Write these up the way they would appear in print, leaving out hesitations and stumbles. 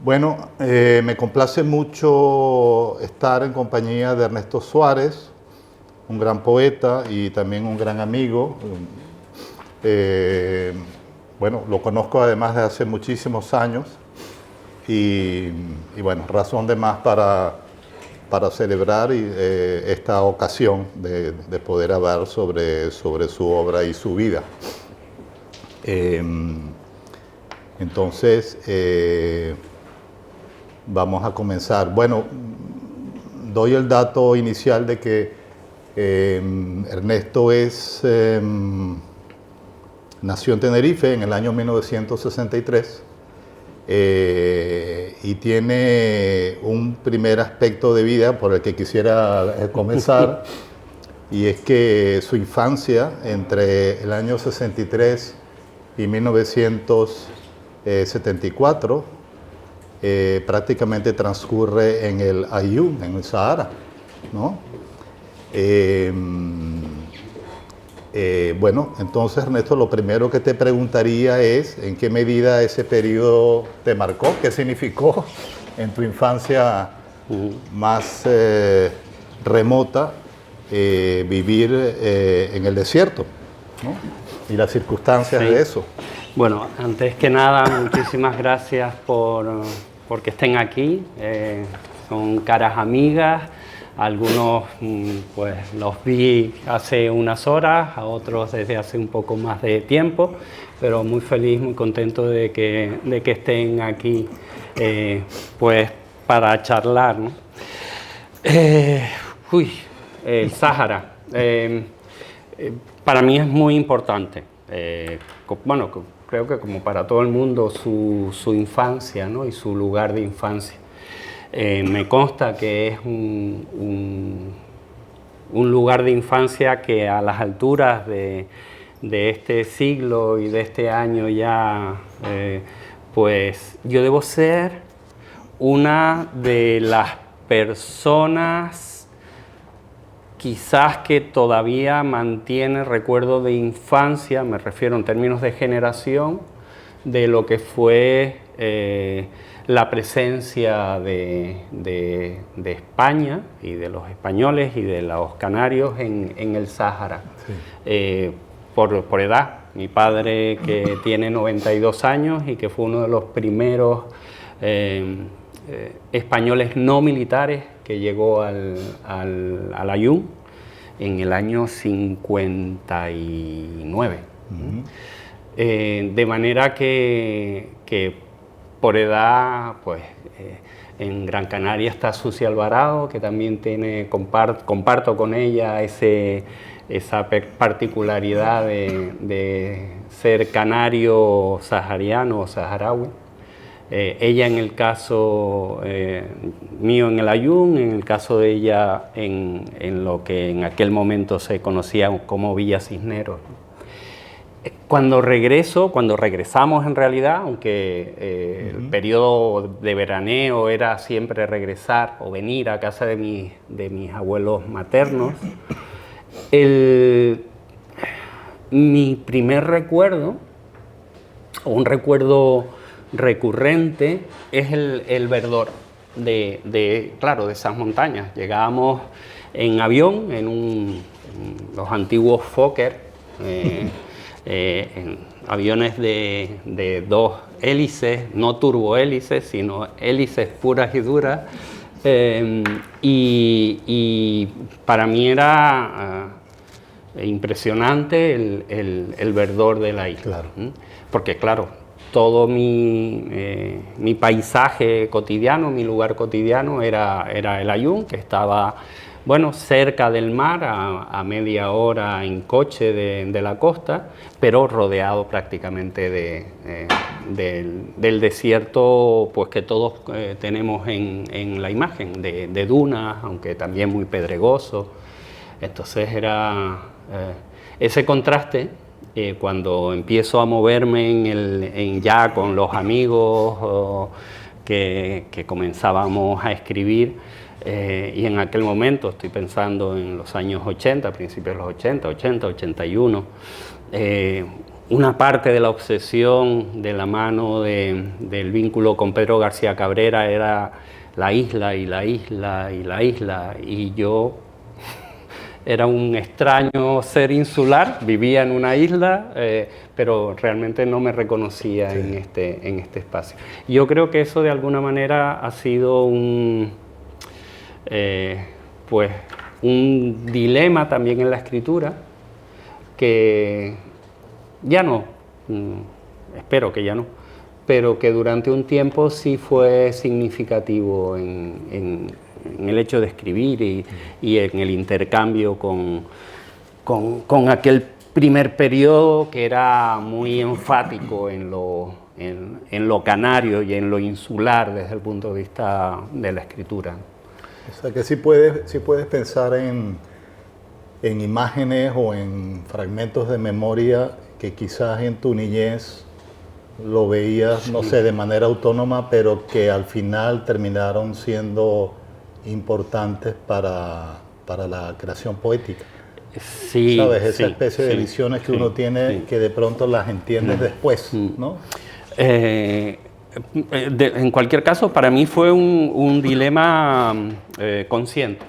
Bueno, me complace mucho estar en compañía de Ernesto Suárez, un gran poeta y también un gran amigo. Bueno, lo conozco además de hace muchísimos años y bueno, razón de más para celebrar esta ocasión de poder hablar sobre su obra y su vida. Entonces, vamos a comenzar. Bueno, doy el dato inicial de que Ernesto nació en Tenerife en el año 1963 y tiene un primer aspecto de vida por el que quisiera comenzar y es que su infancia entre el año 63 y 1974 prácticamente transcurre en el Aaiún, en el Sahara, ¿no? Bueno, entonces Ernesto, lo primero que te preguntaría es ¿en qué medida ese periodo te marcó? ¿Qué significó en tu infancia más remota vivir en el desierto, ¿no? Y las circunstancias de eso? Bueno, antes que nada, muchísimas gracias porque estén aquí. Son caras amigas. Algunos pues los vi hace unas horas, a otros desde hace un poco más de tiempo, pero muy feliz, muy contento de que estén aquí pues para charlar, ¿no? El Sáhara. Para mí es muy importante. Bueno, creo que como para todo el mundo, su infancia, ¿no? Y su lugar de infancia. Me consta que es un lugar de infancia que a las alturas de este siglo y de este año ya, pues yo debo ser una de las personas quizás que todavía mantiene recuerdo de infancia, me refiero en términos de generación, de lo que fue la presencia de España y de los españoles y de los canarios en el Sáhara. Sí. Por edad, mi padre que tiene 92 años y que fue uno de los primeros españoles no militares que llegó al Aaiún en el año 59. De manera que por edad, pues en Gran Canaria está Susi Alvarado, que también comparto con ella esa particularidad de ser canario sahariano o saharaui. Ella en el caso mío en el Aaiún, en el caso de ella en lo que en aquel momento se conocía como Villa Cisneros. Cuando regresamos en realidad, aunque el periodo de veraneo era siempre regresar o venir a casa de mis abuelos maternos, mi primer recuerdo, o un recuerdo recurrente, es el verdor de esas montañas. Llegábamos en avión, en los antiguos Fokker, en aviones de dos hélices, no turbohélices, sino hélices puras y duras, y para mí era impresionante el verdor de la isla. Claro. Porque claro, todo mi paisaje cotidiano, mi lugar cotidiano era el Aaiún, que estaba, bueno, cerca del mar, a media hora en coche de la costa, pero rodeado prácticamente del desierto, pues que todos tenemos en la imagen, de dunas, aunque también muy pedregoso. Entonces ese contraste, cuando empiezo a moverme ya con los amigos que comenzábamos a escribir, y en aquel momento, estoy pensando en los años 80, principios de los 80, 81, una parte de la obsesión de la mano del vínculo con Pedro García Cabrera era la isla y la isla y la isla, y yo era un extraño ser insular, vivía en una isla, pero realmente no me reconocía en este espacio. Yo creo que eso de alguna manera ha sido pues un dilema también en la escritura, que ya no, espero que ya no, pero que durante un tiempo sí fue significativo en el hecho de escribir y en el intercambio con aquel primer periodo que era muy enfático en lo canario y en lo insular desde el punto de vista de la escritura. O sea que sí puedes pensar en imágenes o en fragmentos de memoria que quizás en tu niñez lo veías, no sé, de manera autónoma, pero que al final terminaron siendo importantes para la creación poética. Sí, ¿sabes? Esa especie de visiones que uno tiene que de pronto las entiendes después, ¿no? En cualquier caso, para mí fue un dilema consciente.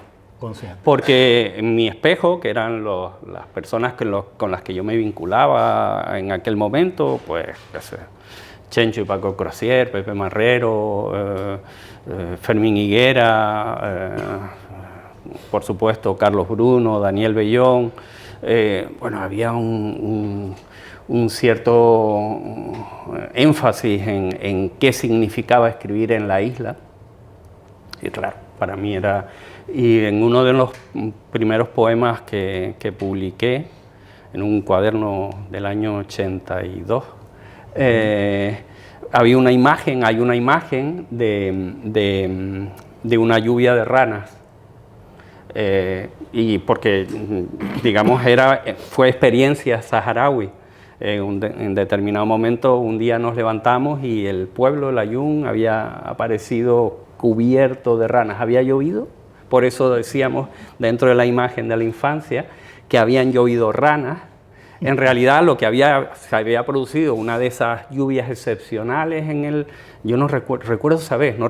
Porque en mi espejo, que eran las personas con las que yo me vinculaba en aquel momento, pues Chencho y Paco Crocier, Pepe Marrero, Fermín Higuera, por supuesto Carlos Bruno, Daniel Bellón, bueno, había un cierto énfasis en qué significaba escribir en la isla, y claro, para mí era... Y en uno de los primeros poemas que publiqué, en un cuaderno del año 82, hay una imagen de una lluvia de ranas, y porque, digamos, fue experiencia saharaui. En determinado momento, un día nos levantamos y el pueblo, el Ayun, había aparecido cubierto de ranas, había llovido. Por eso decíamos dentro de la imagen de la infancia que habían llovido ranas. En realidad lo que se había producido una de esas lluvias excepcionales yo no recuerdo esa vez, no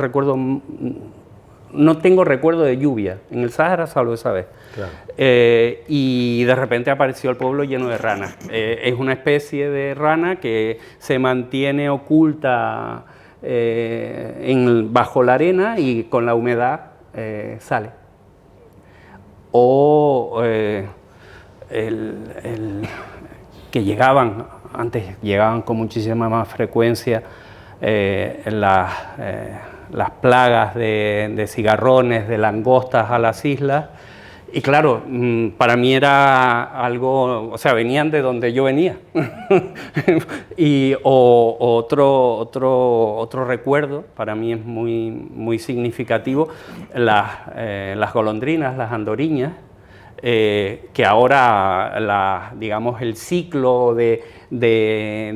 tengo recuerdo de lluvia en el Sáhara, salvo esa vez. Claro. Y de repente apareció el pueblo lleno de ranas. Es una especie de rana que se mantiene oculta bajo la arena y con la humedad sale. O que antes llegaban con muchísima más frecuencia las plagas de cigarrones, de langostas a las islas. Y claro, para mí era algo, o sea, venían de donde yo venía. Y otro recuerdo, para mí es muy, muy significativo, las golondrinas, las andoriñas, que ahora, digamos, el ciclo de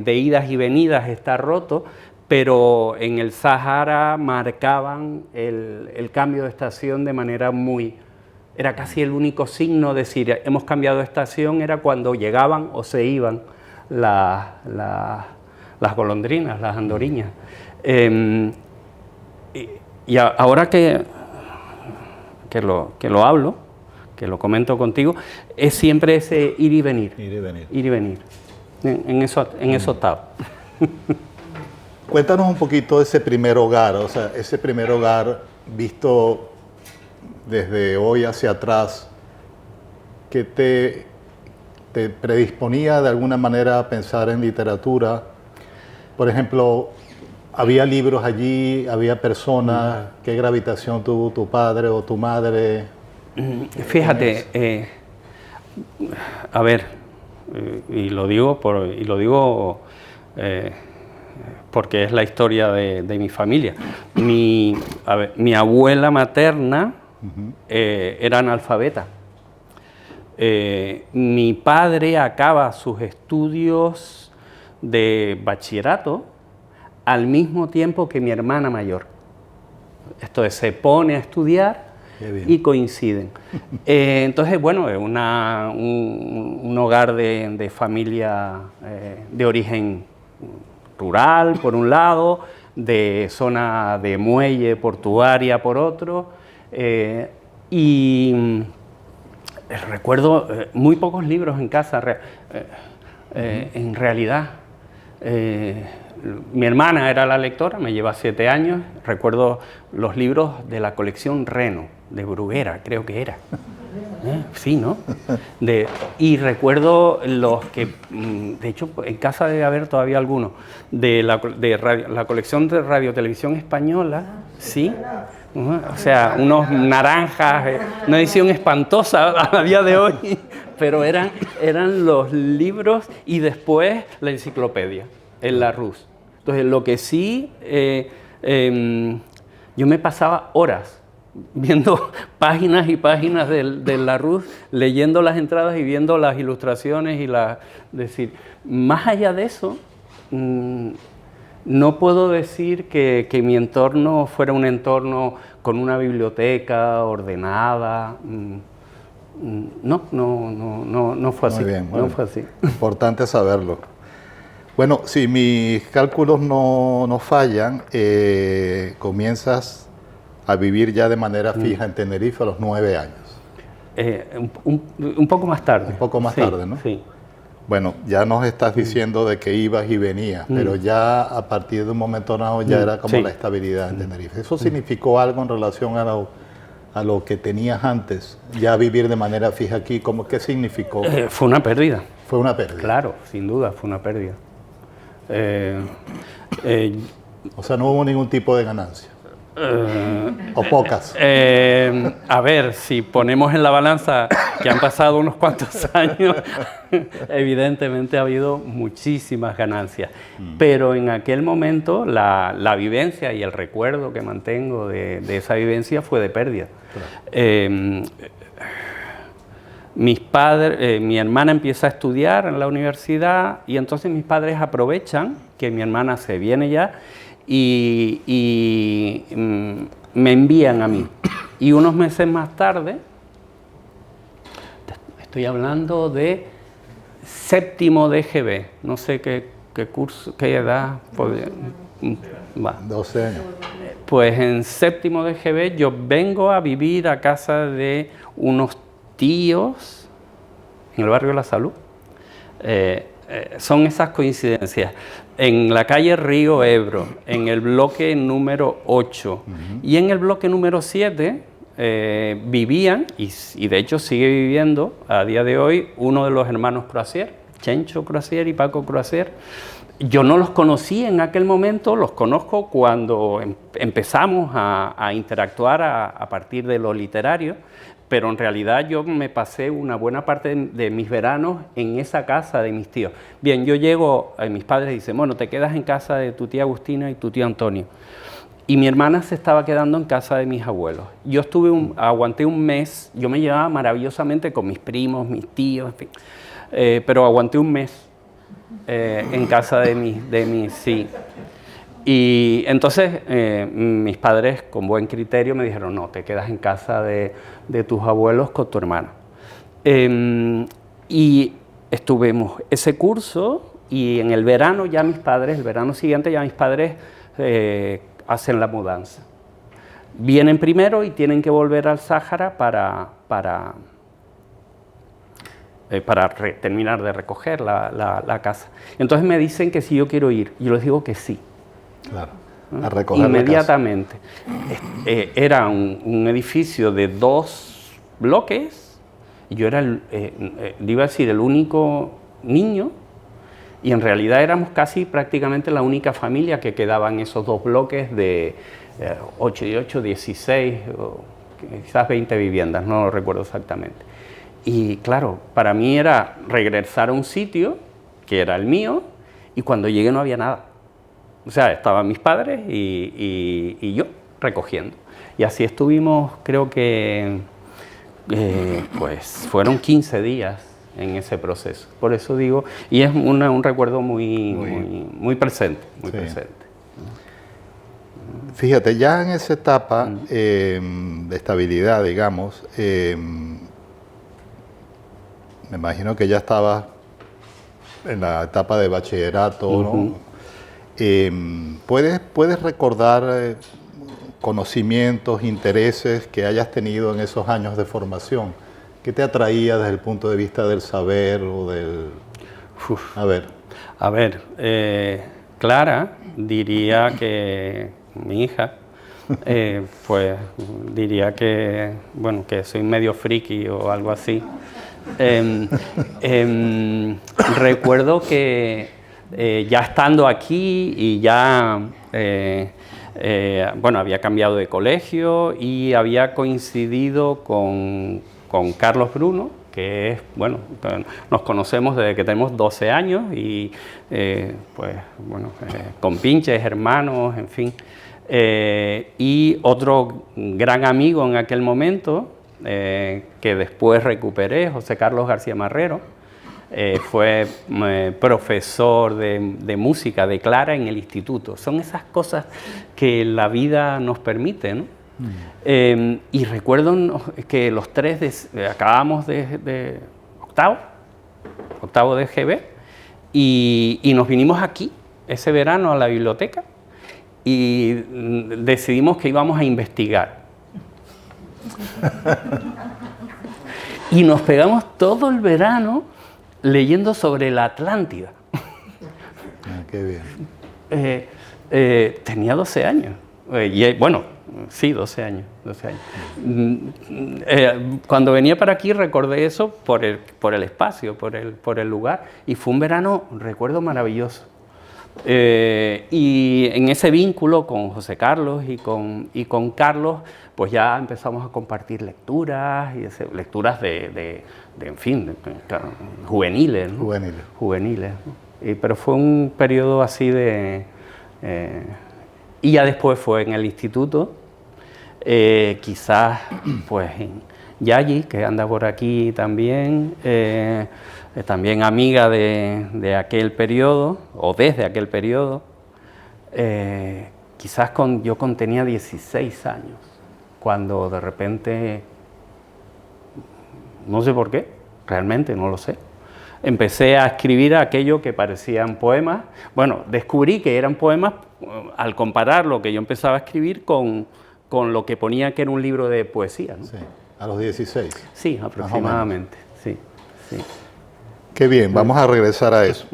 idas y venidas está roto, pero en el Sahara marcaban el cambio de estación de manera era casi el único signo de decir, hemos cambiado de estación, era cuando llegaban o se iban las golondrinas, las andoriñas. Y ahora que lo hablo, que lo comento contigo, es siempre ese ir y venir. Ir y venir. En eso estaba. Cuéntanos un poquito de ese primer hogar, o sea, ese primer hogar visto desde hoy hacia atrás, que te predisponía de alguna manera a pensar en literatura. Por ejemplo, ¿había libros allí? ¿Había personas? ¿Qué gravitación tuvo tu padre o tu madre? Fíjate, a ver, y lo digo porque es la historia de mi familia. Mi abuela materna era analfabeta. Mi padre acaba sus estudios de bachillerato al mismo tiempo que mi hermana mayor. Esto es, se pone a estudiar y coinciden. Entonces, bueno, es un hogar de familia de origen rural, por un lado, de zona de muelle portuaria, por otro, y recuerdo muy pocos libros en casa, en realidad. Mi hermana era la lectora, me lleva 7 años. Recuerdo los libros de la colección Reno, de Bruguera, creo que era. Sí, ¿no? Y recuerdo los que, de hecho, en casa debe haber todavía algunos, de la colección de Radio Televisión Española, ¿sí? O sea, unos naranjas, una edición espantosa a día de hoy, pero eran los libros y después la enciclopedia, el Larousse. Entonces, lo que sí, yo me pasaba horas viendo páginas y páginas del Larousse, leyendo las entradas y viendo las ilustraciones y decir, más allá de eso, no puedo decir que mi entorno fuera un entorno con una biblioteca ordenada. No fue así. Muy bien, bueno, no fue así. Importante saberlo. Bueno, si mis cálculos no fallan, comienzas a vivir ya de manera fija en Tenerife a los 9 años. Un poco más tarde. Un poco más tarde, ¿no? Sí. Bueno, ya nos estás diciendo de que ibas y venías, pero ya a partir de un momento dado ya era como la estabilidad en Tenerife. ¿Eso significó algo en relación a lo que tenías antes? Ya vivir de manera fija aquí, ¿qué significó? Fue una pérdida. Fue una pérdida. Claro, sin duda, fue una pérdida. O sea, no hubo ningún tipo de ganancia. O pocas. A ver, si ponemos en la balanza que han pasado unos cuantos años, evidentemente ha habido muchísimas ganancias. Pero en aquel momento la vivencia y el recuerdo que mantengo de esa vivencia fue de pérdida. Claro. Mi hermana empieza a estudiar en la universidad y entonces mis padres aprovechan que mi hermana se viene ya y me envían a mí. Y unos meses más tarde, estoy hablando de séptimo de GB, no sé qué curso, qué edad, va. 12 años. Pues en séptimo de GB yo vengo a vivir a casa de unos tíos en el barrio La Salud. Son esas coincidencias. En la calle Río Ebro, en el bloque número 8 y en el bloque número 7 vivían, y de hecho sigue viviendo a día de hoy, uno de los hermanos Croisier, Chencho Croisier y Paco Croisier. Yo no los conocí en aquel momento, los conozco cuando empezamos a interactuar a partir de lo literario, pero en realidad yo me pasé una buena parte de mis veranos en esa casa de mis tíos. Bien, yo llego, mis padres dicen, bueno, te quedas en casa de tu tía Agustina y tu tío Antonio. Y mi hermana se estaba quedando en casa de mis abuelos. Yo aguanté un mes, yo me llevaba maravillosamente con mis primos, mis tíos, en fin, pero aguanté un mes en casa de mis sí. Y entonces mis padres, con buen criterio, me dijeron, no, te quedas en casa de tus abuelos con tu hermano. Y estuvimos ese curso y en el verano ya mis padres, el verano siguiente ya mis padres hacen la mudanza. Vienen primero y tienen que volver al Sáhara para terminar de recoger la casa. Entonces me dicen que si yo quiero ir, y yo les digo que sí. Claro, a recoger inmediatamente. Era un edificio de 2 bloques, y yo era, iba a decir, el único niño, y en realidad éramos casi prácticamente la única familia que quedaba en esos 2 bloques de 8 y 8, 16, o quizás 20 viviendas, no lo recuerdo exactamente. Y claro, para mí era regresar a un sitio que era el mío, y cuando llegué no había nada. O sea, estaban mis padres y yo recogiendo. Y así estuvimos, creo que Pues fueron 15 días en ese proceso. Por eso digo, y es un recuerdo muy presente, muy Sí. presente. Fíjate, ya en esa etapa de estabilidad, digamos, me imagino que ya estabas en la etapa de bachillerato, ¿no? ¿Puedes recordar conocimientos, intereses que hayas tenido en esos años de formación? ¿Qué te atraía desde el punto de vista del saber o del...? A ver, Clara diría que mi hija, pues diría que, bueno, que soy medio friki o algo así. Recuerdo que ya estando aquí y ya, bueno, había cambiado de colegio y había coincidido con Carlos Bruno, que es, bueno, nos conocemos desde que tenemos 12 años y, pues, bueno, compinches, hermanos, en fin. Y otro gran amigo en aquel momento, que después recuperé, José Carlos García Marrero, fue profesor de música de Clara en el instituto. Son esas cosas que la vida nos permite, ¿no? Y recuerdo que los tres acabamos de octavo de GB, y nos vinimos aquí ese verano a la biblioteca y decidimos que íbamos a investigar. Y nos pegamos todo el verano leyendo sobre la Atlántida. Qué bien. Tenía 12 años. Bueno, sí, 12 años. Cuando venía para aquí recordé eso por el espacio, por el lugar, y fue un verano, recuerdo, maravilloso. Y en ese vínculo con José Carlos y con Carlos, pues ya empezamos a compartir lecturas, lecturas en fin, claro, juveniles, ¿no? Juveniles, ¿no? Pero fue un periodo así de... y ya después fue en el instituto, quizás pues en Yayi, que anda por aquí también, también amiga de aquel periodo, o desde aquel periodo. Quizás yo tenía 16 años, cuando de repente, no sé por qué, realmente no lo sé, empecé a escribir aquello que parecían poemas. Bueno, descubrí que eran poemas al comparar lo que yo empezaba a escribir con lo que ponía que era un libro de poesía, ¿no? Sí, a los 16. Sí, aproximadamente, sí. Qué bien, vamos a regresar a eso.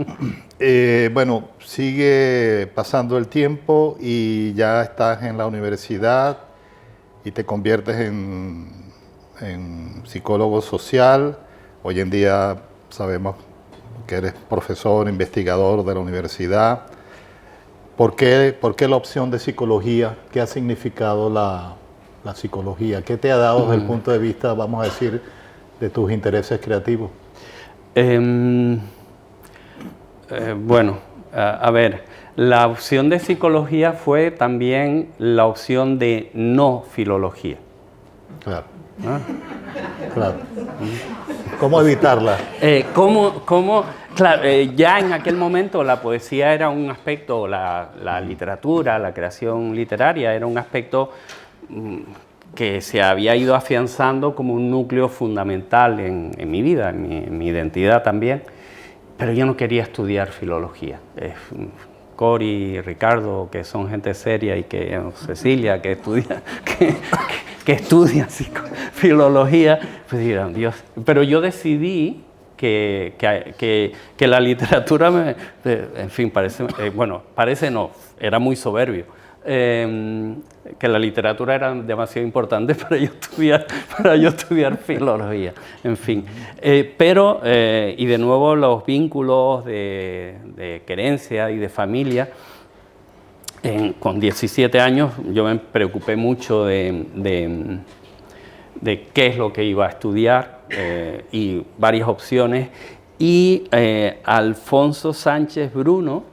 Bueno, sigue pasando el tiempo y ya estás en la universidad y te conviertes en psicólogo social. Hoy en día sabemos que eres profesor, investigador de la universidad. ¿Por qué la opción de psicología? ¿Qué ha significado la psicología? ¿Qué te ha dado desde el punto de vista, vamos a decir, de tus intereses creativos? Bueno, a ver, la opción de psicología fue también la opción de no filología. Claro. Claro. ¿Cómo evitarla? Claro, ya en aquel momento la poesía era un aspecto, la literatura, la creación literaria era un aspecto que se había ido afianzando como un núcleo fundamental en mi vida, en mi identidad también, pero yo no quería estudiar filología. Cori y Ricardo, que son gente seria, y Cecilia, que estudia filología, pues dirán, Dios. Pero yo decidí que la literatura, en fin, parece no, era muy soberbio, que la literatura era demasiado importante para yo estudiar filología, en fin. Pero, y de nuevo, los vínculos de querencia y de familia. Con 17 años yo me preocupé mucho de qué es lo que iba a estudiar, y varias opciones, y Alfonso Sánchez Bruno,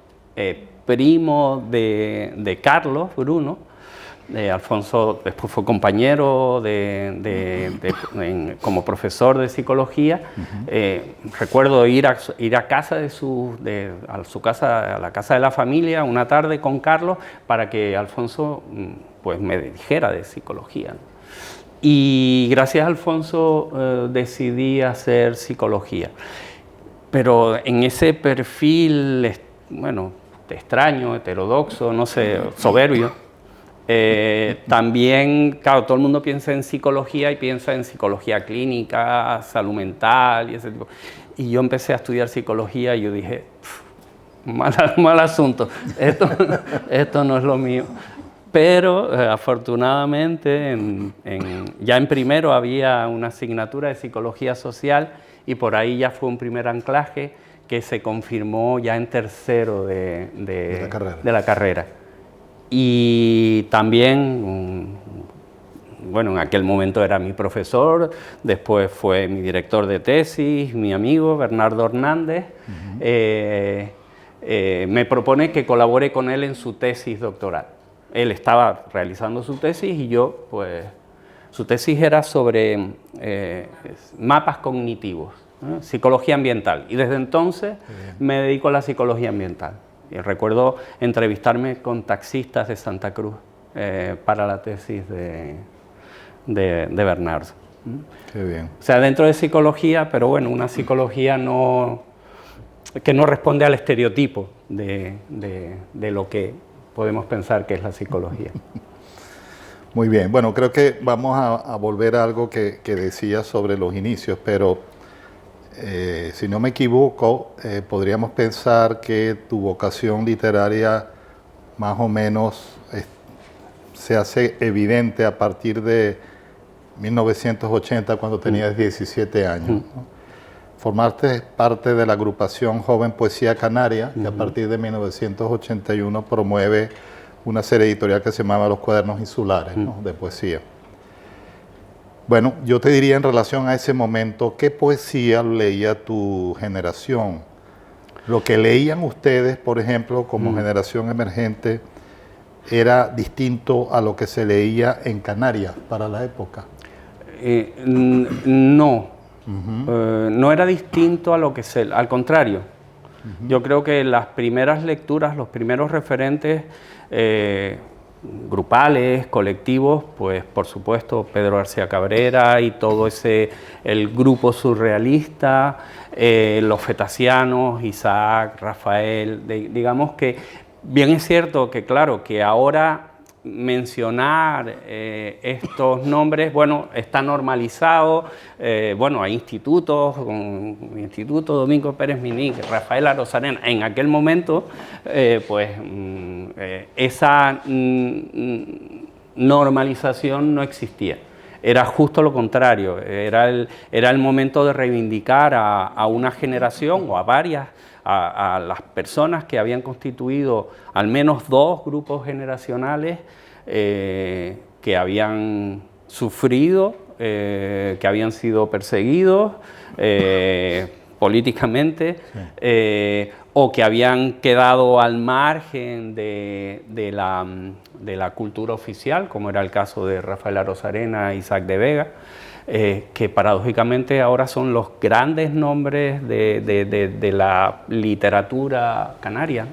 primo de Carlos Bruno, Alfonso después fue compañero como profesor de psicología. Recuerdo ir a casa a la casa de la familia una tarde con Carlos para que Alfonso pues me dijera de psicología, ¿no? Y gracias a Alfonso decidí hacer psicología. Pero en ese perfil, bueno, extraño, heterodoxo, no sé, soberbio, también, claro, todo el mundo piensa en psicología y piensa en psicología clínica, salud mental y ese tipo. Y yo empecé a estudiar psicología y yo dije, mal asunto, esto no es lo mío. Pero afortunadamente ya en primero había una asignatura de psicología social y por ahí ya fue un primer anclaje que se confirmó ya en tercero de la carrera. Y también, bueno, en aquel momento era mi profesor, después fue mi director de tesis, mi amigo Bernardo Hernández. Me propone que colabore con él en su tesis doctoral. Él estaba realizando su tesis y yo, pues, su tesis era sobre mapas cognitivos, ¿no? Psicología ambiental. Y desde entonces me dedico a la psicología ambiental. Y recuerdo entrevistarme con taxistas de Santa Cruz para la tesis de Bernardo. Qué bien. O sea, dentro de psicología, pero bueno, una psicología que no responde al estereotipo de lo que podemos pensar que es la psicología. Muy bien, bueno, creo que vamos a volver a algo que decías sobre los inicios, pero si no me equivoco, podríamos pensar que tu vocación literaria más o menos se hace evidente a partir de 1980, cuando tenías 17 años, ¿no? Formaste parte de la agrupación Joven Poesía Canaria, que a partir de 1981 promueve una serie editorial que se llamaba Los Cuadernos Insulares, ¿no? De poesía. Bueno, yo te diría en relación a ese momento, ¿qué poesía leía tu generación? Lo que leían ustedes, por ejemplo, como generación emergente, ¿era distinto a lo que se leía en Canarias para la época? No. No era distinto a lo que al contrario. Yo creo que las primeras lecturas, los primeros referentes grupales, colectivos, pues por supuesto Pedro García Cabrera y todo el grupo surrealista, los fetasianos, Isaac, Rafael, digamos que bien es cierto que claro, que ahora mencionar estos nombres, bueno, está normalizado, bueno, hay institutos, como Instituto Domingo Pérez Minic, Rafael Arozarena, en aquel momento, pues esa normalización no existía. Era justo lo contrario, era el momento de reivindicar a una generación o a varias, a las personas que habían constituido al menos dos grupos generacionales que habían sufrido, que habían sido perseguidos políticamente, sí, o que habían quedado al margen de la cultura oficial, como era el caso de Rafael Arozarena e Isaac de Vega, que paradójicamente ahora son los grandes nombres de la literatura canaria.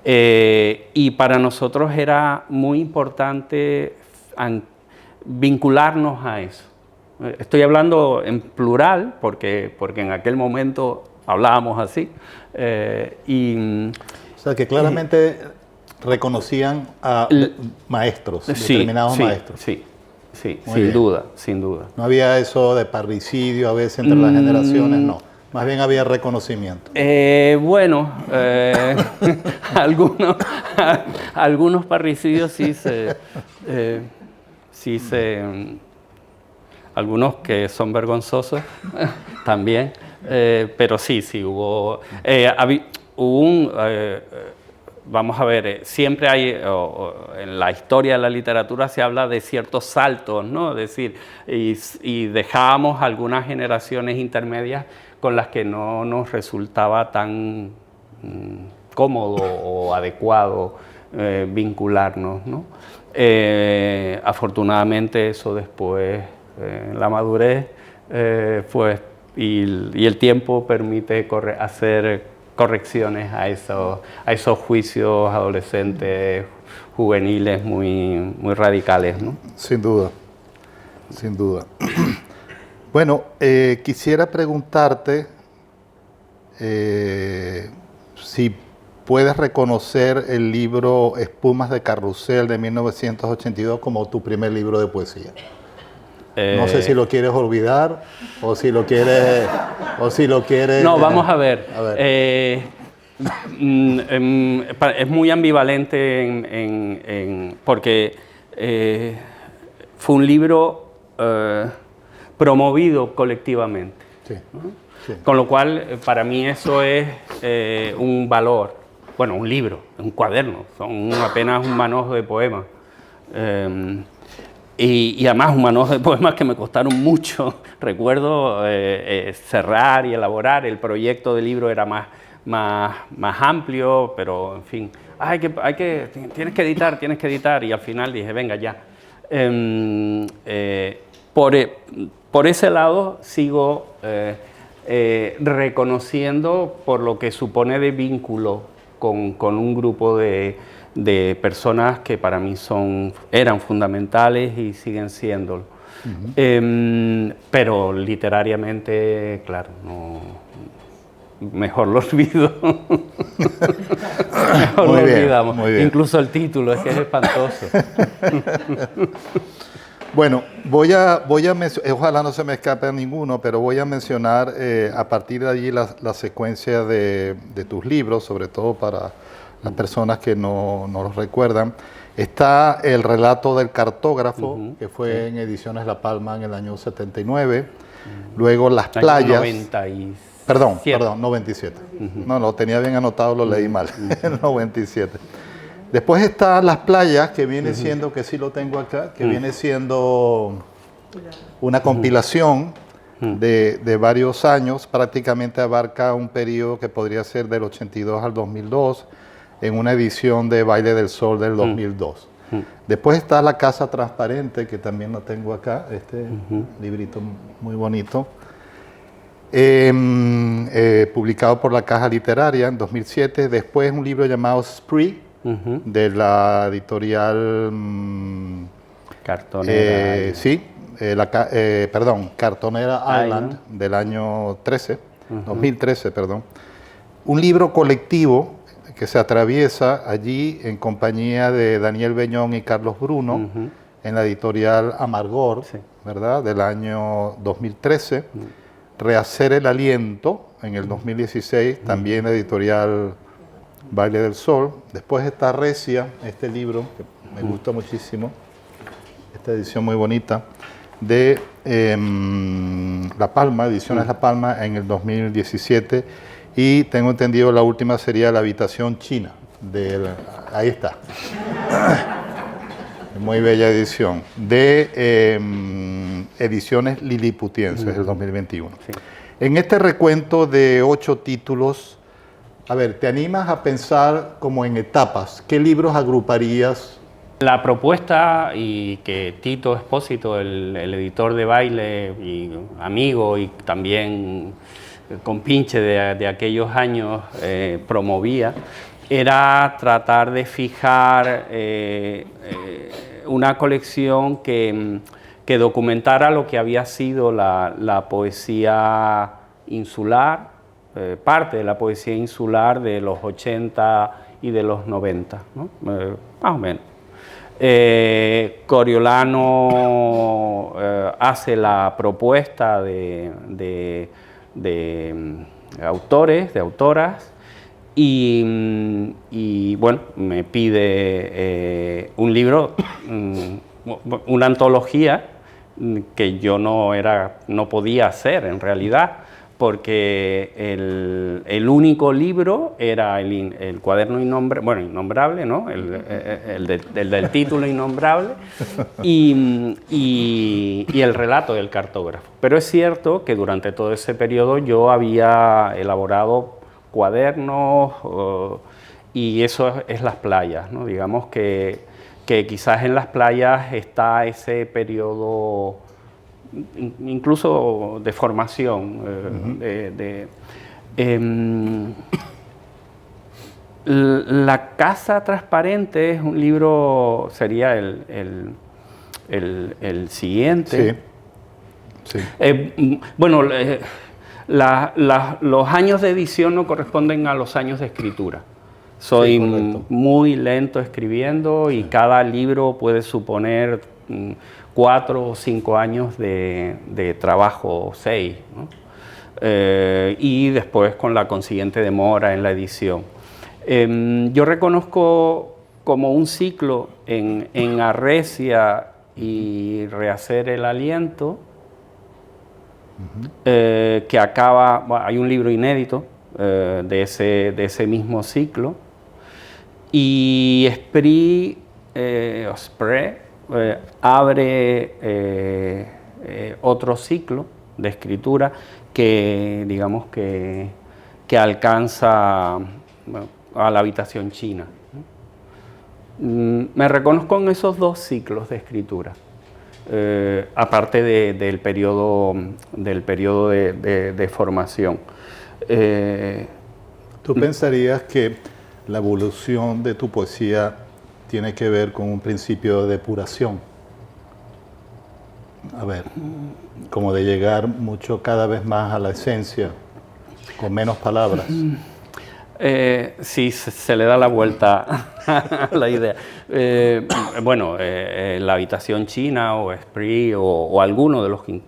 Y para nosotros era muy importante vincularnos a eso. Estoy hablando en plural porque en aquel momento hablábamos así. O sea, que claramente reconocían a maestros, determinados maestros. Sí. Sí, sin duda. No había eso de parricidio a veces entre las generaciones, no. Más bien había reconocimiento. Bueno, algunos parricidios algunos que son vergonzosos también, pero sí hubo vamos a ver, siempre hay, en la historia de la literatura se habla de ciertos saltos, ¿no? Es decir, y dejábamos algunas generaciones intermedias con las que no nos resultaba tan cómodo o adecuado vincularnos, ¿no? Afortunadamente eso después, la madurez, pues, y el tiempo permite hacer correcciones a esos juicios adolescentes, juveniles muy radicales, ¿no? Sin duda, sin duda. Bueno, quisiera preguntarte si puedes reconocer el libro Espumas de Carrusel de 1982 como tu primer libro de poesía. No sé si lo quieres olvidar o si lo quieres... No, vamos a ver. Es muy ambivalente porque fue un libro promovido colectivamente. Sí, sí. Con lo cual, para mí eso es un valor. Bueno, un libro, un cuaderno, son apenas un manojo de poemas. Y además un manojo de poemas que me costaron mucho. Recuerdo cerrar y elaborar. El proyecto del libro era más amplio, pero en fin, tienes que editar. Y al final dije, venga ya. Por ese lado sigo reconociendo por lo que supone de vínculo con un grupo de personas que para mí eran fundamentales y siguen siéndolo. Pero literariamente, claro, mejor lo olvido. Mejor lo olvidamos. Muy bien. Incluso el título, es que es espantoso. Bueno, voy a ojalá no se me escape ninguno, pero voy a mencionar a partir de allí la secuencia de tus libros, sobre todo para las personas que no los recuerdan. Está el relato del cartógrafo, que fue en Ediciones La Palma en el año 79. Luego Las playas. 97. Perdón, 97. No, lo tenía bien anotado, lo leí mal. El 97. Después está Las playas, que viene siendo, que sí lo tengo acá, que viene siendo una compilación de varios años, prácticamente abarca un periodo que podría ser del 82 al 2002, en una edición de Baile del Sol del 2002. Después está La casa transparente, que también lo tengo acá, este librito muy bonito, publicado por la Caja Literaria en 2007. Después un libro llamado Spree, de la editorial Cartonera. Cartonera Island, del año 2013, perdón. Un libro colectivo que se atraviesa allí en compañía de Daniel Beñón y Carlos Bruno, en la editorial Amargor, ¿verdad?, del año 2013. Rehacer el aliento, en el 2016, también editorial Baile del Sol. Después está Recia, este libro que me gusta muchísimo, esta edición muy bonita, de La Palma, Ediciones La Palma, en el 2017. Y tengo entendido la última sería La habitación china. Ahí está. Muy bella edición. De Ediciones Liliputienses, del 2021. Sí. En este recuento de 8 títulos, a ver, ¿te animas a pensar como en etapas? ¿Qué libros agruparías? La propuesta, y que Tito Espósito, el editor de Baile y amigo y también compinche de aquellos años, promovía, era tratar de fijar una colección que documentara lo que había sido la poesía insular, parte de la poesía insular de los 80 y de los 90, ¿no? Más o menos. Coriolano hace la propuesta de autores, de autoras, y bueno, me pide un libro, una antología que yo no podía hacer en realidad, porque el único libro era el cuaderno innombrable, ¿no? El del título Innombrable, y el relato del cartógrafo. Pero es cierto que durante todo ese periodo yo había elaborado cuadernos, y eso es las playas, ¿no? Digamos que quizás en las playas está ese periodo incluso de formación, La casa transparente es un libro, sería el siguiente. Sí. Bueno, los años de edición no corresponden a los años de escritura. Soy muy lento escribiendo y cada libro puede suponer 4 o 5 años de trabajo, 6, ¿no? Y después con la consiguiente demora en la edición. Yo reconozco como un ciclo en Arrecia y Rehacer el aliento, que acaba, bueno, hay un libro inédito de ese mismo ciclo, y Esprit abre otro ciclo de escritura que, digamos, que alcanza, bueno, a la habitación china. Me reconozco en esos 2 ciclos de escritura, aparte del periodo de formación. ¿Tú pensarías que la evolución de tu poesía tiene que ver con un principio de depuración? A ver, como de llegar cada vez más a la esencia, con menos palabras. Sí, se le da la vuelta a la idea. Bueno, la habitación china o Esprit o alguno de los que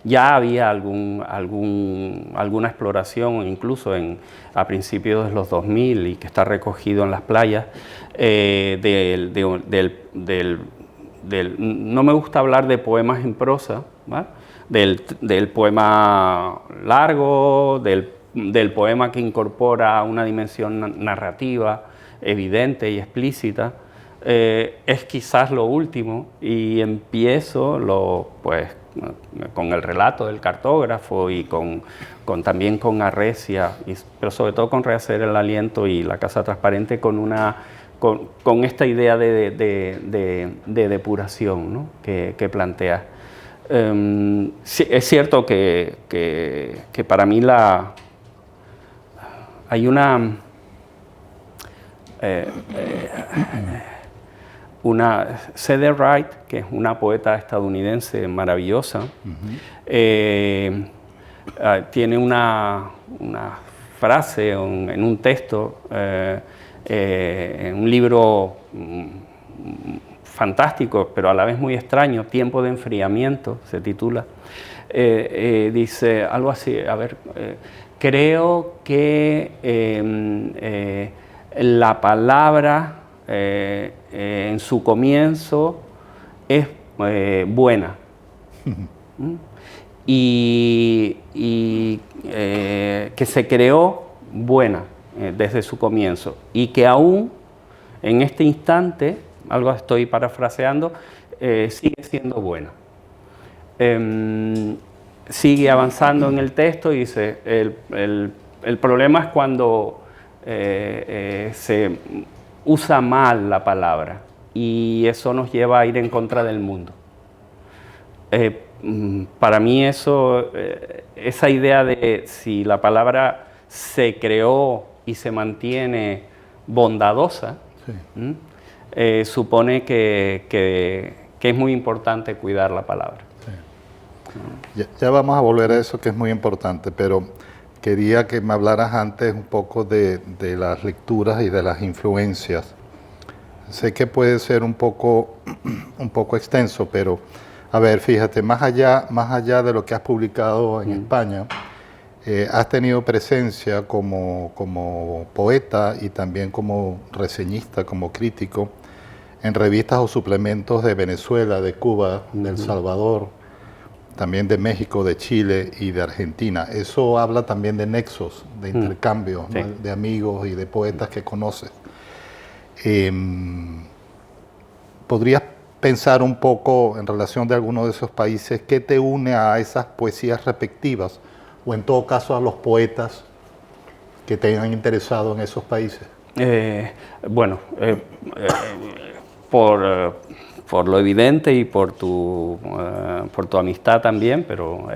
ya había alguna exploración, incluso a principios de los 2000, y que está recogido en las playas, no me gusta hablar de poemas en prosa, ¿vale? Del poema largo, del poema que incorpora una dimensión narrativa evidente y explícita. Es quizás lo último, y empiezo pues, con el relato del cartógrafo y también con Arrecia, pero sobre todo con Rehacer el aliento y La casa transparente, con esta idea de depuración, ¿no? que plantea. Sí, es cierto que para mí hay una C.D. Wright, que es una poeta estadounidense maravillosa, tiene una frase en un texto, en un libro fantástico, pero a la vez muy extraño, Tiempo de enfriamiento, se titula. Dice algo así, a ver, creo que la palabra en su comienzo es buena. Y que se creó buena desde su comienzo, y que aún en este instante, algo estoy parafraseando, sigue siendo buena. Sigue avanzando en el texto y dice, el problema es cuando se usa mal la palabra, y eso nos lleva a ir en contra del mundo. Para mí esa idea de si la palabra se creó y se mantiene bondadosa, sí, supone que es muy importante cuidar la palabra. Sí. Ya vamos a volver a eso, que es muy importante, pero quería que me hablaras antes un poco de las lecturas y de las influencias. Sé que puede ser un poco extenso, pero a ver, fíjate, más allá de lo que has publicado en España, has tenido presencia como poeta y también como reseñista, como crítico, en revistas o suplementos de Venezuela, de Cuba, de El Salvador, también de México, de Chile y de Argentina. Eso habla también de nexos, de intercambios, sí, ¿no? De amigos y de poetas que conoces. ¿Podrías pensar un poco en relación de alguno de esos países qué te une a esas poesías respectivas, o en todo caso a los poetas que te han interesado en esos países? Bueno, por lo evidente y por tu amistad también, pero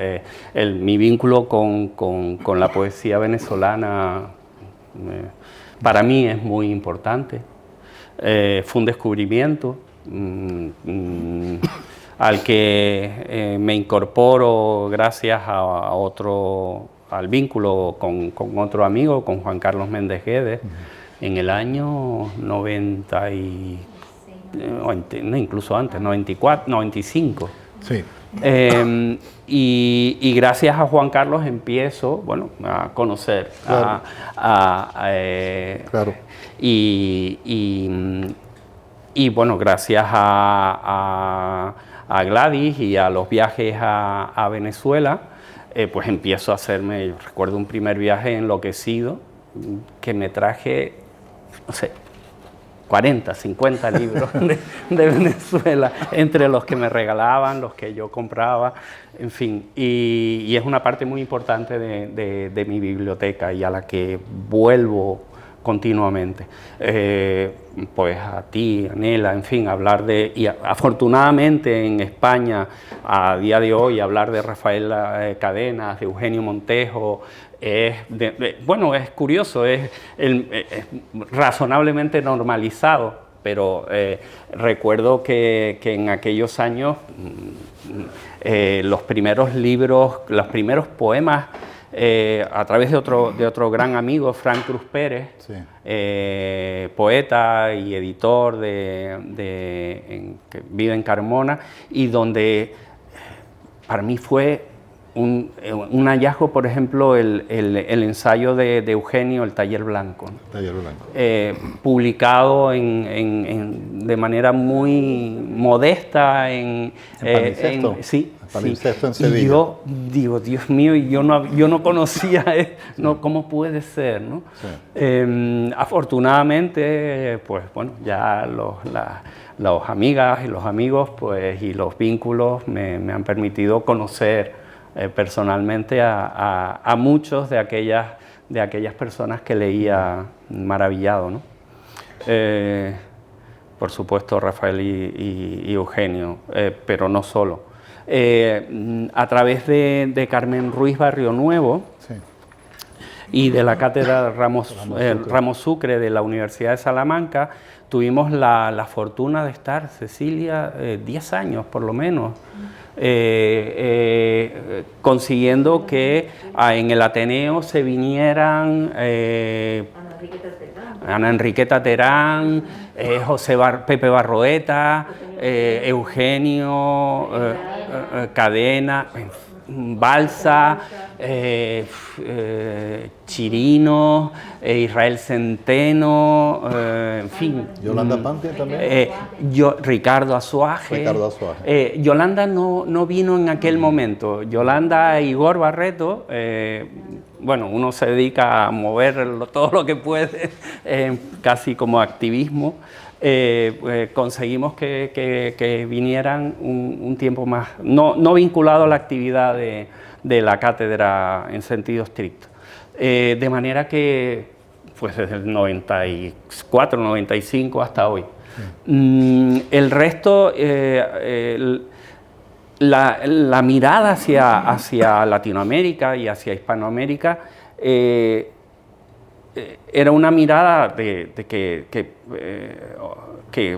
mi vínculo con la poesía venezolana para mí es muy importante. Fue un descubrimiento al que me incorporo gracias al vínculo con otro amigo, con Juan Carlos Méndez Guedes, en el año 90 no, incluso antes, 94, 95. Sí. Y gracias a Juan Carlos empiezo, bueno, a conocer. Claro. Claro. Y bueno, gracias a Gladys y a los viajes a Venezuela, pues empiezo a hacerme, recuerdo un primer viaje enloquecido, que me traje, no sé, 40, 50 libros de Venezuela, entre los que me regalaban, los que yo compraba, en fin. Y es una parte muy importante de mi biblioteca y a la que vuelvo continuamente. Pues a ti, a Nela, en fin, hablar de... Y afortunadamente en España, a día de hoy, hablar de Rafael Cadenas, de Eugenio Montejo, bueno, es curioso, es razonablemente normalizado, pero recuerdo que en aquellos años los primeros libros, los primeros poemas, a través de otro gran amigo, Frank Cruz Pérez, sí. Poeta y editor que vive en Carmona, y donde para mí fue un hallazgo, por ejemplo, el ensayo de Eugenio, El Taller Blanco, ¿no? Taller Blanco. Publicado de manera muy modesta en Palincesto. Sí. Palincesto en Sevilla. Y yo digo, Dios mío, yo no conocía no, ¿cómo puede ser, no? Sí. Afortunadamente, pues bueno, ya las amigas y los amigos, pues, y los vínculos me han permitido conocer personalmente a muchos de aquellas personas que leía maravillado, ¿no? Por supuesto Rafael y Eugenio, pero no solo. A través de Carmen Ruiz Barrio Nuevo, sí, y de la cátedra Ramos Sucre de la Universidad de Salamanca, tuvimos la fortuna de estar, Cecilia, 10 años por lo menos, consiguiendo que en el Ateneo se vinieran Ana Enriqueta Terán, Pepe Barroeta, Eugenio Cadena, Balsa, Chirino, Israel Centeno, en fin. ¿Yolanda Pantia también? Ricardo Azuaje. Ricardo Azuaje. Yolanda no vino en aquel momento. Yolanda e Igor Barreto, bueno, uno se dedica a mover todo lo que puede, casi como activismo. Conseguimos que vinieran un tiempo más, no vinculado a la actividad de la cátedra en sentido estricto. De manera que, pues desde el 94, 95 hasta hoy. El resto, la mirada hacia Latinoamérica y hacia Hispanoamérica era una mirada que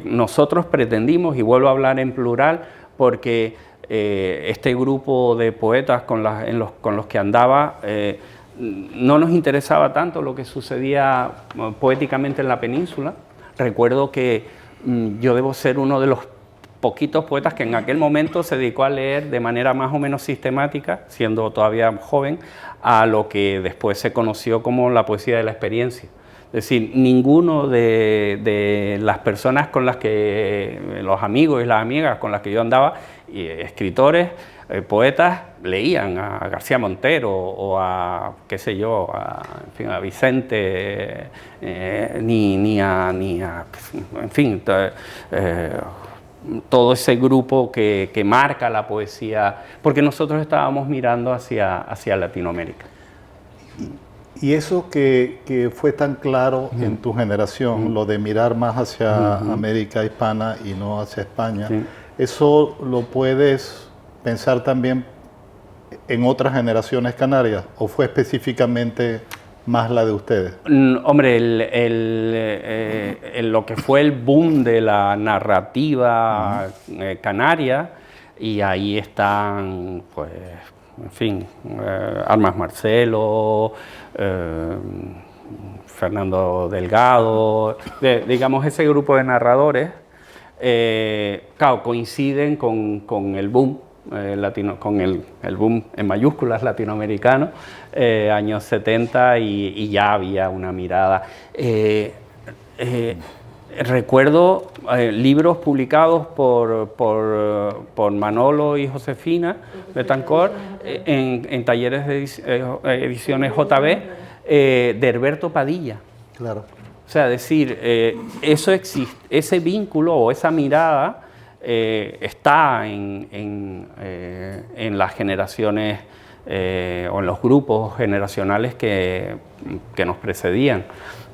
nosotros pretendimos, y vuelvo a hablar en plural, porque este grupo de poetas con los que andaba no nos interesaba tanto lo que sucedía poéticamente en la península. Recuerdo que yo debo ser uno de los poquitos poetas que en aquel momento se dedicó a leer de manera más o menos sistemática, siendo todavía joven, a lo que después se conoció como la poesía de la experiencia. Es decir, ninguno de las personas con las que, los amigos y las amigas con las que yo andaba, escritores, poetas, leían a García Montero o a, qué sé yo, en fin, a Vicente, ni a, en fin, todo ese grupo que marca la poesía, porque nosotros estábamos mirando hacia Latinoamérica. Y eso que fue tan claro en tu generación, lo de mirar más hacia América hispana y no hacia España, ¿eso lo puedes pensar también en otras generaciones canarias o fue específicamente más la de ustedes? Hombre, lo que fue el boom de la narrativa canaria, y ahí están, pues, en fin, Almas Marcelo, Fernando Delgado, digamos ese grupo de narradores, claro, coinciden con el boom con el boom en mayúsculas latinoamericano, años 70, y ya había una mirada. Recuerdo libros publicados por Manolo y Josefina Betancourt en talleres de ediciones JB, de Herberto Padilla. Claro. O sea, decir, eso existe, ese vínculo o esa mirada está en las generaciones o en los grupos generacionales que nos precedían.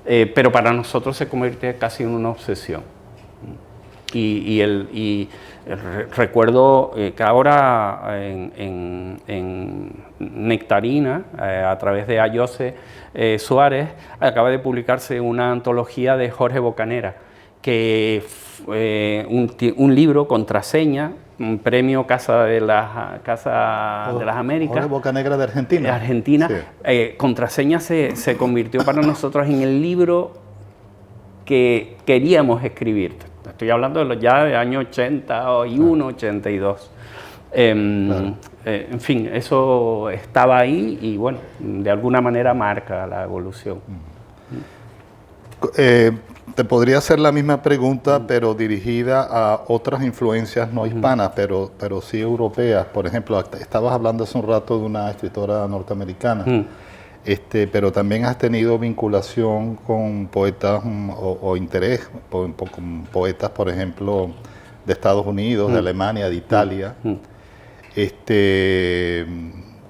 Pero para nosotros se convierte casi en una obsesión. Recuerdo que ahora en Nectarina, a través de Ayose Suárez, acaba de publicarse una antología de Jorge Bocanera, que un libro, Contraseña, un premio Casa de las Américas. Jorge Bocanegra de Argentina. De Argentina. Sí. Contraseña se convirtió para nosotros en el libro que queríamos escribir. Estoy hablando ya de año 81, 82. Claro. En fin, eso estaba ahí y, bueno, de alguna manera marca la evolución. Te podría hacer la misma pregunta, pero dirigida a otras influencias no hispanas, pero sí europeas. Por ejemplo, estabas hablando hace un rato de una escritora norteamericana, pero también has tenido vinculación con poetas o interés con poetas, por ejemplo, de Estados Unidos, de Alemania, de Italia.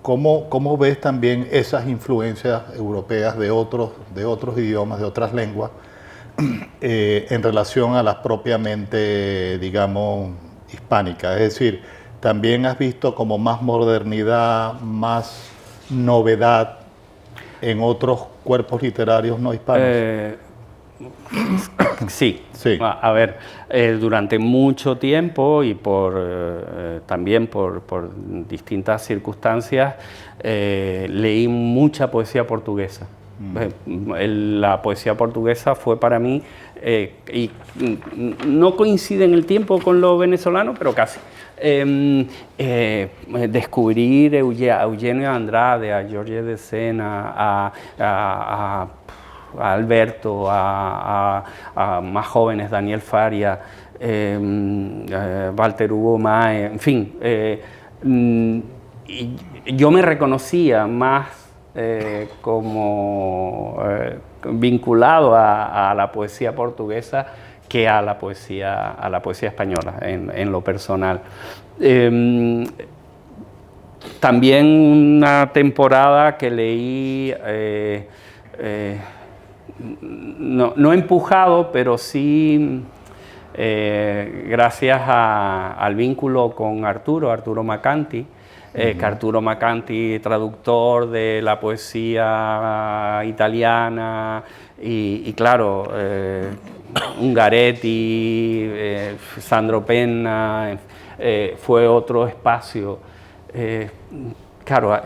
¿Cómo ves también esas influencias europeas de otros idiomas, de otras lenguas, en relación a las propiamente, digamos, hispánicas? Es decir, ¿también has visto como más modernidad, más novedad en otros cuerpos literarios no hispanos? Sí. Sí. A ver, durante mucho tiempo y también por distintas circunstancias, leí mucha poesía portuguesa. La poesía portuguesa fue para mí, y no coincide en el tiempo con lo venezolano, pero casi. Descubrir a Eugenio Andrade, a Jorge de Sena, a Alberto, a más jóvenes, Daniel Faria, Walter Hugo Mae, en fin. Yo me reconocía más como vinculado a la poesía portuguesa que a la poesía española, en lo personal. También una temporada que leí, no empujado, pero sí gracias al vínculo con Arturo Macanti, que Arturo Macanti, traductor de la poesía italiana, y claro, Ungaretti, Sandro Penna, fue otro espacio. Claro,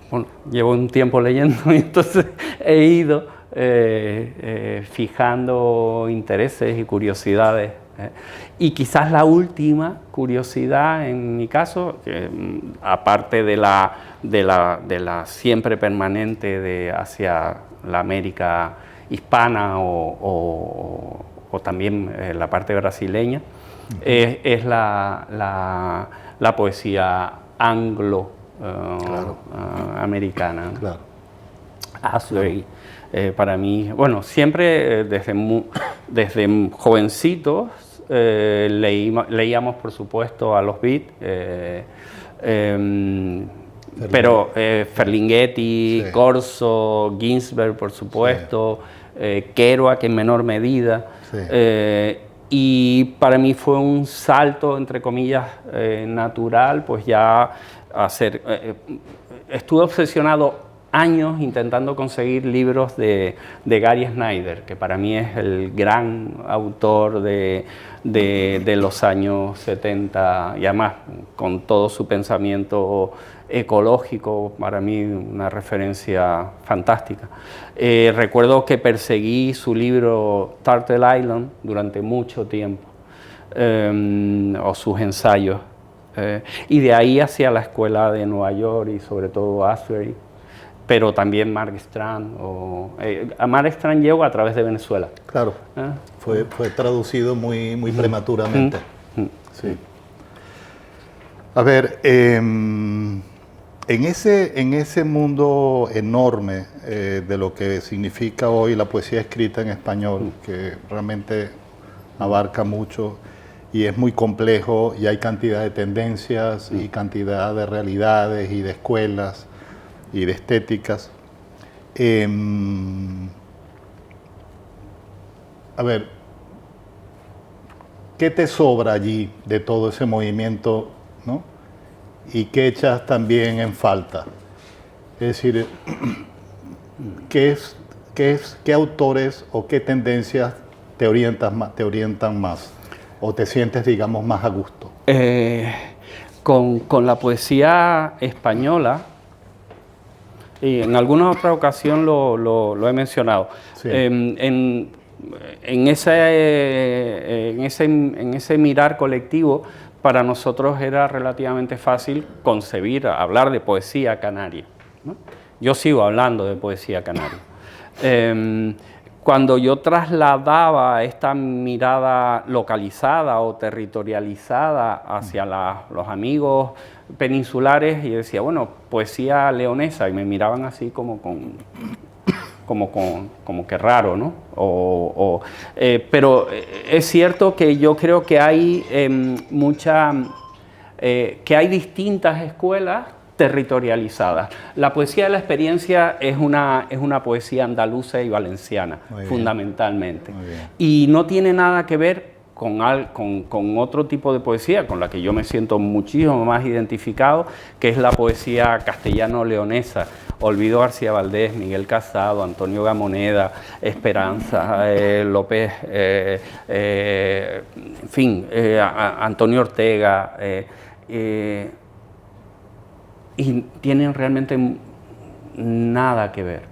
bueno, llevo un tiempo leyendo y entonces he ido fijando intereses y curiosidades. Y quizás la última curiosidad en mi caso, aparte de la siempre permanente hacia la América hispana o también la parte brasileña, es la poesía anglo americana. Claro. Asbury, para mí, bueno, siempre desde jovencitos leíamos, por supuesto, a los Beat, pero Ferlinghetti, Sí. Corso, Ginsberg, por supuesto, Kerouac en menor medida. Sí. Y para mí fue un salto, entre comillas, natural, pues ya hacer... estuve obsesionado años intentando conseguir libros de Gary Snyder, que para mí es el gran autor de los años 70, y además con todo su pensamiento ecológico, para mí una referencia fantástica. Recuerdo que perseguí su libro Turtle Island durante mucho tiempo, o sus ensayos, y de ahí hacia la escuela de Nueva York y sobre todo Asbury, pero también Mark Strand. A Mark Strand llego a través de Venezuela. Claro, fue traducido muy prematuramente. Sí. A ver, en ese mundo enorme de lo que significa hoy la poesía escrita en español, que realmente abarca mucho y es muy complejo, y hay cantidad de tendencias y cantidad de realidades y de escuelas y de estéticas. A ver, ¿qué te sobra allí de todo ese movimiento, ¿no? ¿Y qué echas también en falta? Es decir, ¿qué autores o qué tendencias te orientan más? ¿O te sientes, digamos, más a gusto? Con la poesía española, y en alguna otra ocasión lo he mencionado, Sí. en ese mirar colectivo, para nosotros era relativamente fácil hablar de poesía canaria, ¿no? Yo sigo hablando de poesía canaria. Cuando yo trasladaba esta mirada localizada o territorializada hacia los amigos peninsulares, y decía, bueno, poesía leonesa, y me miraban así como que raro, ¿no? Pero es cierto que yo creo que hay que hay distintas escuelas territorializadas. La poesía de la experiencia es una poesía andaluza y valenciana, fundamentalmente. Y no tiene nada que ver con otro tipo de poesía, con la que yo me siento muchísimo más identificado, que es la poesía castellano-leonesa. Olvido García Valdés, Miguel Casado, Antonio Gamoneda, Esperanza, López, en fin, Antonio Ortega, y tienen realmente nada que ver.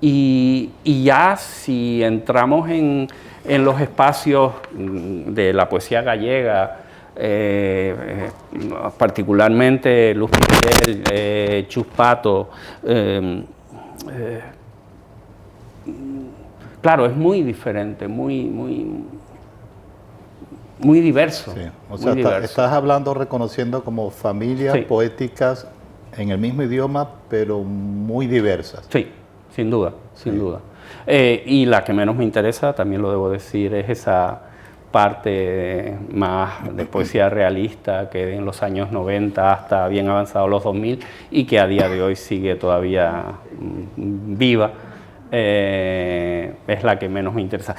Y ya si entramos en los espacios de la poesía gallega, particularmente Luz Piquel, Chus Pato, claro, es muy diferente, muy diverso. Sí. O sea, estás hablando, reconociendo como familias poéticas en el mismo idioma, pero muy diversas. Sí, sin duda, sin duda. Y la que menos me interesa, también lo debo decir, es esa parte más de poesía realista que en los años 90 hasta bien avanzados los 2000 y que a día de hoy sigue todavía viva, es la que menos me interesa.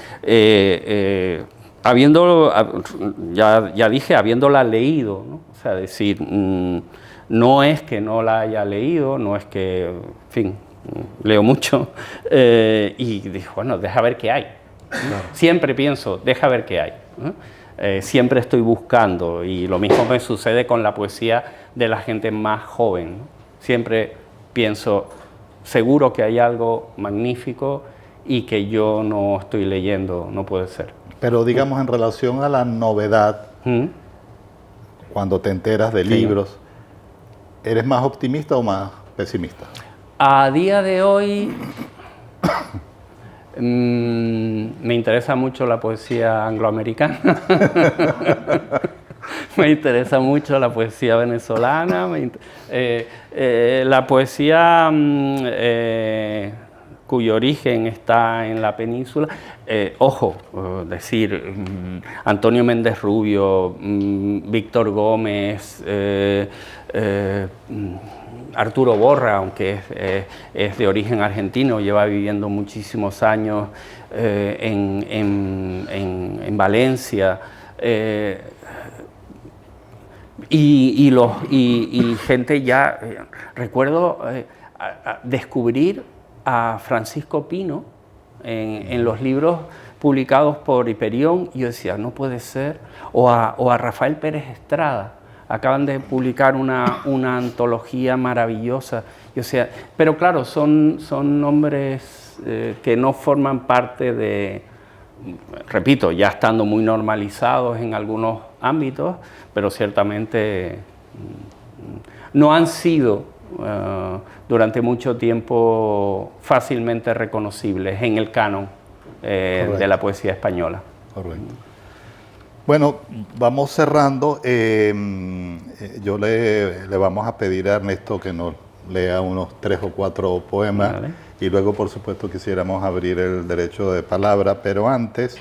Habiéndola leído, ¿no? O sea, decir, no es que no la haya leído, no es que, en fin, leo mucho, y digo, bueno, deja ver qué hay. Claro. Siempre pienso, deja ver qué hay, ¿no? Siempre estoy buscando, y lo mismo me sucede con la poesía de la gente más joven, ¿no? Siempre pienso, seguro que hay algo magnífico y que yo no estoy leyendo, no puede ser. Pero digamos, en relación a la novedad, cuando te enteras de libros, ¿eres más optimista o más pesimista? A día de hoy me interesa mucho la poesía angloamericana, me interesa mucho la poesía venezolana, la poesía cuyo origen está en la península. Ojo, Antonio Méndez Rubio, Víctor Gómez, Arturo Borra, aunque es de origen argentino, lleva viviendo muchísimos años en Valencia. Y gente ya, recuerdo descubrir a Francisco Pino en los libros publicados por Hiperión, y yo decía, no puede ser, o a Rafael Pérez Estrada, acaban de publicar una antología maravillosa, yo decía, pero claro, son nombres que no forman parte de, repito, ya estando muy normalizados en algunos ámbitos, pero ciertamente no han sido durante mucho tiempo fácilmente reconocibles en el canon de la poesía española. Correcto. Bueno, vamos cerrando. Yo le vamos a pedir a Ernesto que nos lea unos 3 o 4 poemas. Vale. Y luego, por supuesto, quisiéramos abrir el derecho de palabra, pero antes,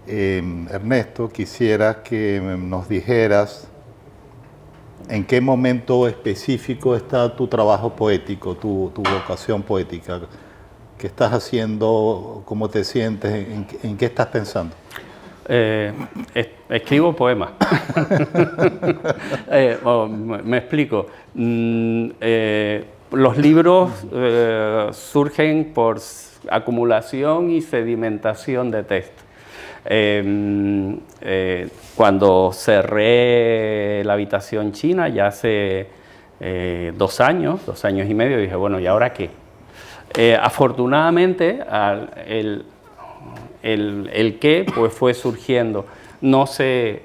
Ernesto, quisiera que nos dijeras en qué momento específico está tu trabajo poético, tu vocación poética. ¿Qué estás haciendo? ¿Cómo te sientes? ¿En qué estás pensando? Escribo poemas. Me explico. Los libros surgen por acumulación y sedimentación de texto. Cuando cerré la habitación china, ya hace 2 años y medio, dije, bueno, ¿y ahora qué? Afortunadamente, el qué pues fue surgiendo. No sé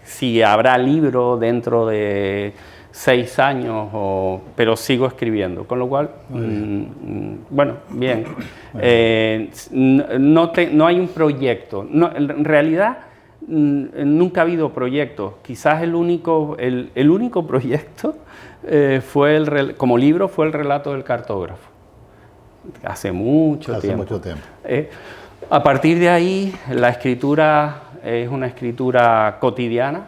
si habrá libro dentro de 6 años, pero sigo escribiendo, con lo cual, bueno, bien. No hay un proyecto. No, en realidad, nunca ha habido proyectos. Quizás el único proyecto como libro fue el relato del cartógrafo. Hace mucho tiempo. A partir de ahí, la escritura es una escritura cotidiana.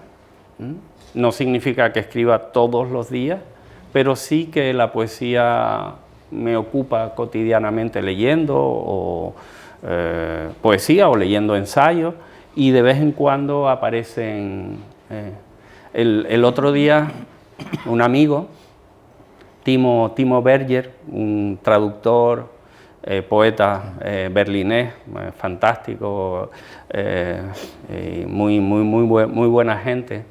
No significa que escriba todos los días, pero sí que la poesía me ocupa cotidianamente leyendo poesía o leyendo ensayos, y de vez en cuando aparecen... el otro día, un amigo, Timo Berger, un traductor, poeta berlinés, fantástico, muy buena gente,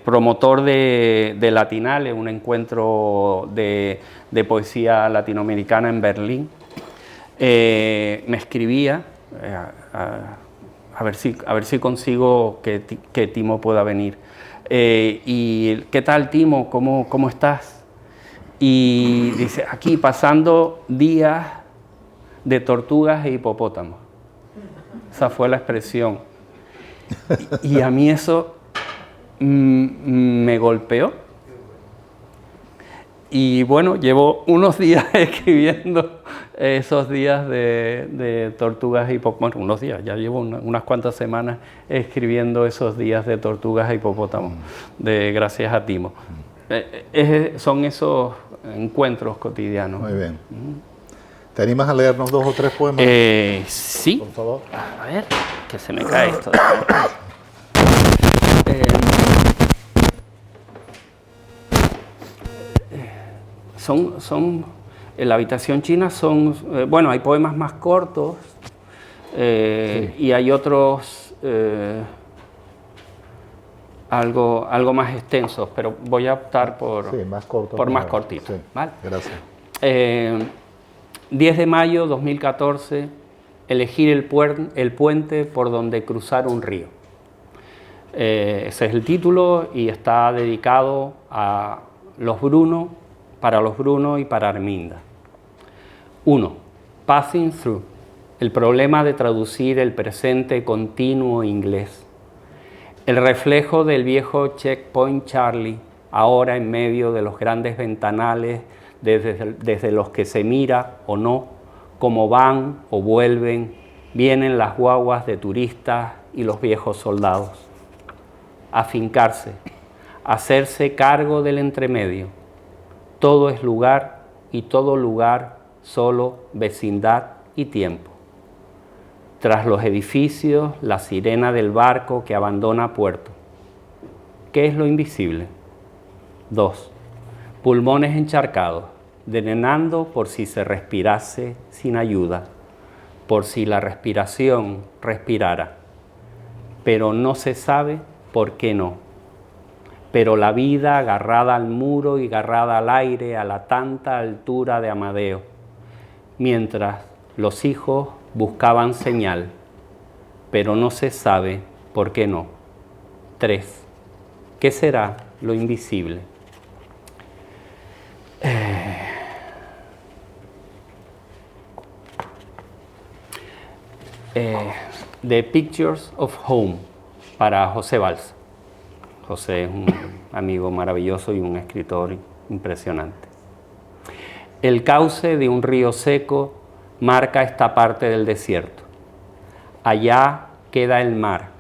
promotor de Latinale, un encuentro de poesía latinoamericana en Berlín. Me escribía a ver si consigo que Timo pueda venir. Y ¿qué tal, Timo? ¿Cómo estás? Y dice, aquí pasando días de tortugas e hipopótamos. Esa fue la expresión. Y a mí eso me golpeó. Y bueno, llevo unos días escribiendo esos días de tortugas e hipopótamos. Unos días, ya llevo unas cuantas semanas escribiendo esos días de tortugas e hipopótamos, gracias a Timo. Son esos encuentros cotidianos. Muy bien. ¿Te animas a leernos 2 o 3 poemas? Sí. Por favor. A ver, que se me cae esto. En la habitación china bueno, hay poemas más cortos sí. Y hay otros algo más extensos, pero voy a optar por más cortitos. Sí. ¿Vale? Gracias. 10 de mayo 2014, elegir el puente por donde cruzar un río. Ese es el título y está dedicado a los Bruno, para los Bruno y para Arminda. 1. Passing through. El problema de traducir el presente continuo inglés. El reflejo del viejo Checkpoint Charlie, ahora en medio de los grandes ventanales desde los que se mira o no, cómo van o vuelven, vienen las guaguas de turistas y los viejos soldados. Afincarse, hacerse cargo del entremedio. Todo es lugar y todo lugar solo vecindad y tiempo. Tras los edificios, la sirena del barco que abandona puerto. ¿Qué es lo invisible? 2. Pulmones encharcados, drenando por si se respirase sin ayuda, por si la respiración respirara. Pero no se sabe por qué no. Pero la vida agarrada al muro y agarrada al aire a la tanta altura de Amadeo, mientras los hijos buscaban señal, pero no se sabe por qué no. 3. ¿Qué será lo invisible? The Pictures of Home, para José Balsa. José es un amigo maravilloso y un escritor impresionante. El cauce de un río seco marca esta parte del desierto. Allá queda el mar.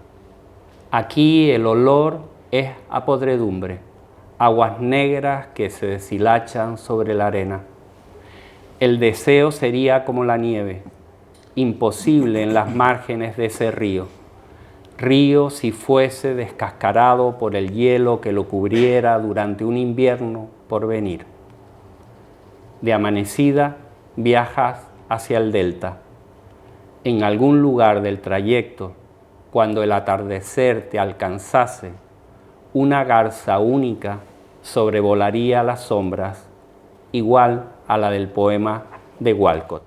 Aquí el olor es a podredumbre, aguas negras que se deshilachan sobre la arena. El deseo sería como la nieve, imposible en las márgenes de ese río. Río si fuese descascarado por el hielo que lo cubriera durante un invierno por venir. De amanecida viajas hacia el delta. En algún lugar del trayecto, cuando el atardecer te alcanzase, una garza única sobrevolaría las sombras, igual a la del poema de Walcott.